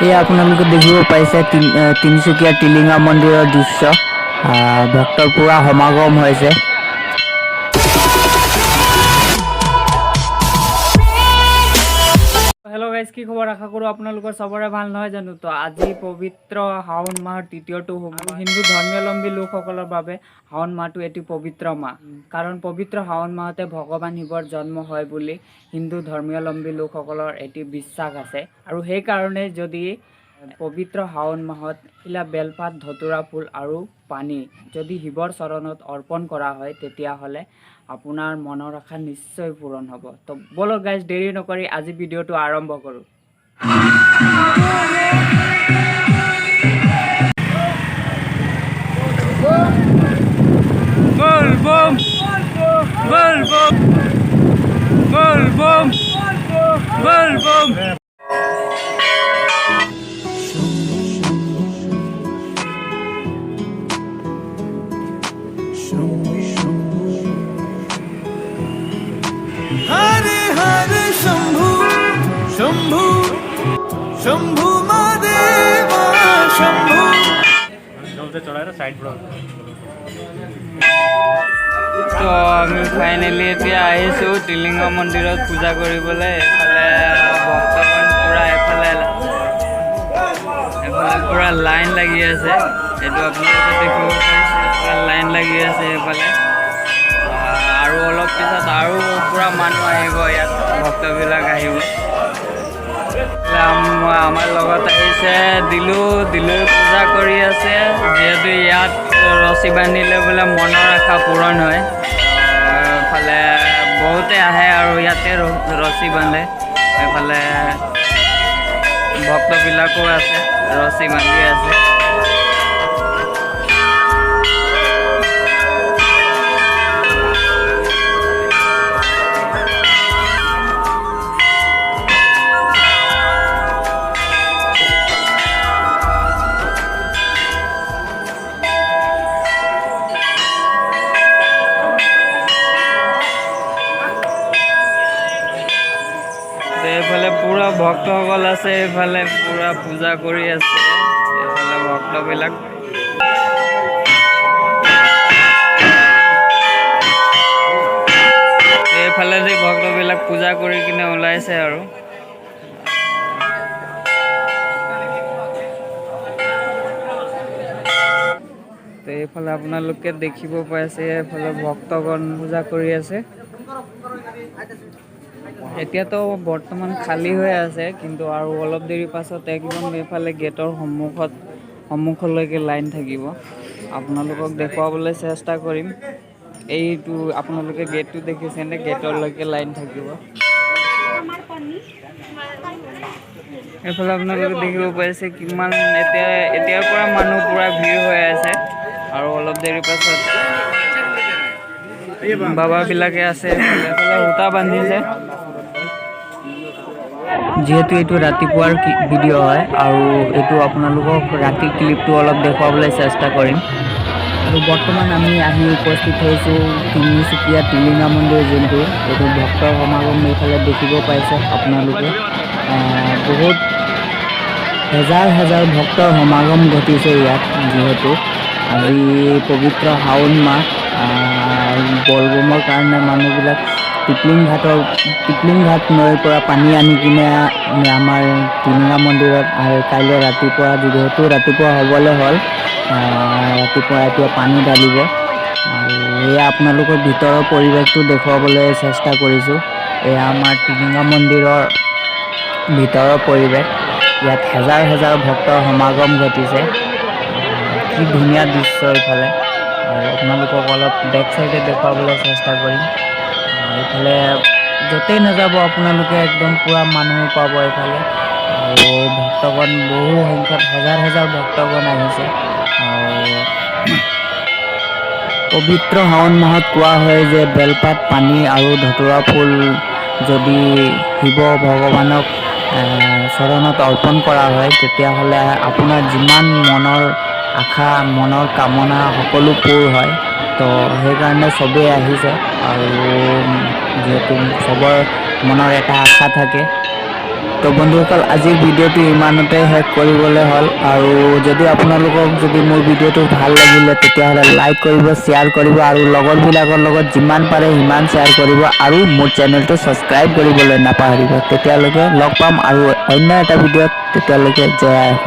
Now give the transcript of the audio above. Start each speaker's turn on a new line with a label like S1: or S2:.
S1: এই আপোনালোকে দেখিব পাইছে তিনিচুকীয়া টিলিঙা মন্দিৰৰ দৃশ্য। ভক্তৰ পুৰা সমাগম হৈছে।
S2: হেল্ল' গাইজ, কি খবৰ? আশা কৰোঁ আপোনালোকৰ চবৰে ভাল নহয় জানো। তো আজি পবিত্ৰ শাওণ মাহৰ তৃতীয়টো সোমবাৰ। হিন্দু ধৰ্মাৱলম্বী লোকসকলৰ বাবে শাওণ মাহটো এটি পবিত্ৰ মাহ, কাৰণ পবিত্ৰ শাওণ মাহতে ভগৱান শিৱৰ জন্ম হয় বুলি হিন্দু ধৰ্মাৱলম্বী লোকসকলৰ এটি বিশ্বাস আছে। আৰু সেইকাৰণে যদি পবিত্ৰ শাওণ মাহত শিলা বেলপাত, ধতুৰা ফুল আৰু পানী যদি শিৱৰ চৰণত অৰ্পণ কৰা হয়, তেতিয়াহ'লে আপোনাৰ মনৰ আশা নিশ্চয় পূৰণ হ'ব। তো ব'লক গাইজ, দেৰি নকৰি আজি ভিডিঅ'টো আৰম্ভ কৰোঁ। বল বম বল বম বল বম বল বম।
S3: हरे हरे शंभु शंभु शंभु महादेवा शंभु।
S2: তো আমি ফাইনেলি এতিয়া আহিছোঁ টিলিঙা মন্দিৰত পূজা কৰিবলৈ। এফালে ভক্তগণ পূৰা এফালে পূৰা লাইন লাগি আছে। এইটো আপোনালোকে দেখিব পাৰিছে, পূৰা লাইন লাগি আছে এইফালে। আৰু অলপ পিছত আৰু পূৰা মানুহ আহিব, ইয়াত ভক্তবিলাক আহিব। আমাৰ লগত আহিছে দিলৈ পূজা কৰি আছে, যিহেতু ইয়াত ৰছী বান্ধিলে বোলে মনৰ আশা পূৰণ হয়। এইফালে বহুতে আহে আৰু ইয়াতে ৰছী বান্ধে। এইফালে ভক্তবিলাকো আছে, ৰছী বান্ধি আছে। এইফালে পুৰা ভক্তসকল আছে, এইফালে পুৰা পূজা কৰি আছে। এইফালে ভক্তবিলাক এইফালে যে ভক্তবিলাক পূজা কৰি কিনে ওলাইছে আৰু। তো এইফালে আপোনালোকে দেখিব পাইছে, এইফালে ভক্তগণ পূজা কৰি আছে। এতিয়াতো বৰ্তমান খালী হৈ আছে, কিন্তু আৰু অলপ দেৰি পাছত একদম এইফালে গেটৰ সন্মুখলৈকে লাইন থাকিব। আপোনালোকক দেখুৱাবলৈ চেষ্টা কৰিম। এইটো আপোনালোকে গেটটো দেখিছেনে? গেটলৈকে লাইন থাকিব। এইফালে আপোনালোকে দেখিব পাইছে কিমান এতিয়াৰ পৰা মানুহ পূৰা ভিৰ হৈ আছে। আৰু অলপ দেৰি পাছত বাবাবিলাকে আছে, এইফালে সূতা বান্ধিছে। যিহেতু এইটো ৰাতিপুৱাৰ ভিডিঅ' হয়, আৰু এইটো আপোনালোকক ৰাতিৰ ক্লিপটো অলপ দেখুৱাবলৈ চেষ্টা কৰিম। আৰু বৰ্তমান আমি আহি উপস্থিত হৈছোঁ তিনিচুকীয়া টিলিঙা মন্দিৰ, যোনটো এইটো ভক্তৰ সমাগম এইফালে দেখিব পাইছে আপোনালোকে। বহুত হেজাৰ ভক্তৰ সমাগম ঘটিছে ইয়াত, যিহেতু আজি পবিত্ৰ শাওণ মাহ। বলবমৰ কাৰণে মানুহবিলাক টিপলিং ঘাট নৈৰ পৰা পানী আনি কিনে আমাৰ টিলিঙা মন্দিৰত কাইলৈ ৰাতিপুৱা, যিহেতু ৰাতিপুৱা হ'বলৈ হ'ল, ৰাতিপুৱা এতিয়া পানী ঢালিব। আৰু এয়া আপোনালোকৰ ভিতৰৰ পৰিৱেশটো দেখুৱাবলৈ চেষ্টা কৰিছোঁ। এয়া আমাৰ টিলিঙা মন্দিৰৰ ভিতৰৰ পৰিৱেশ। ইয়াত হেজাৰ ভক্তৰ সমাগম ঘটিছে। কি ধুনীয়া দৃশ্য এইফালে। আৰু আপোনালোকক অলপ বেক চাইডে দেখুৱাবলৈ চেষ্টা কৰিম। এইফালে য'তেই নাযাব আপোনালোকে একদম পূৰা মানুহ পাব এইফালে। আৰু ভক্তগণ বহু সংখ্যাত হেজাৰ ভক্তগণ আহিছে। আৰু পবিত্ৰ শাওণ মাহত কোৱা হয় যে বেলপাত, পানী আৰু ধতুৰা ফুল যদি শিৱ ভগৱানক চৰণত অৰ্পণ কৰা হয়, তেতিয়াহ'লে আপোনাৰ যিমান মনৰ আশা, মনৰ কামনা সকলো পূৰ হয়। তো সেইকাৰণে চবেই আহিছে আৰু যিহেতু চবৰ মনৰ এটা আশা থাকে। তো বন্ধুসকল আজিৰ ভিডিঅ'টো ইমানতে শেষ কৰিবলৈ হ'ল আৰু যদি আপোনালোকক যদি মোৰ ভিডিঅ'টো ভাল লাগিলে তেতিয়াহ'লে লাইক কৰিব, শ্বেয়াৰ কৰিব আৰু লগৰবিলাকৰ লগত যিমান পাৰে সিমান শ্বেয়াৰ কৰিব আৰু মোৰ চেনেলটো ছাবস্ক্ৰাইব কৰিবলৈ নাপাহৰিব। তেতিয়ালৈকে লগ পাম আৰু অন্য এটা ভিডিঅ'ত। তেতিয়ালৈকে জয় আই অসম।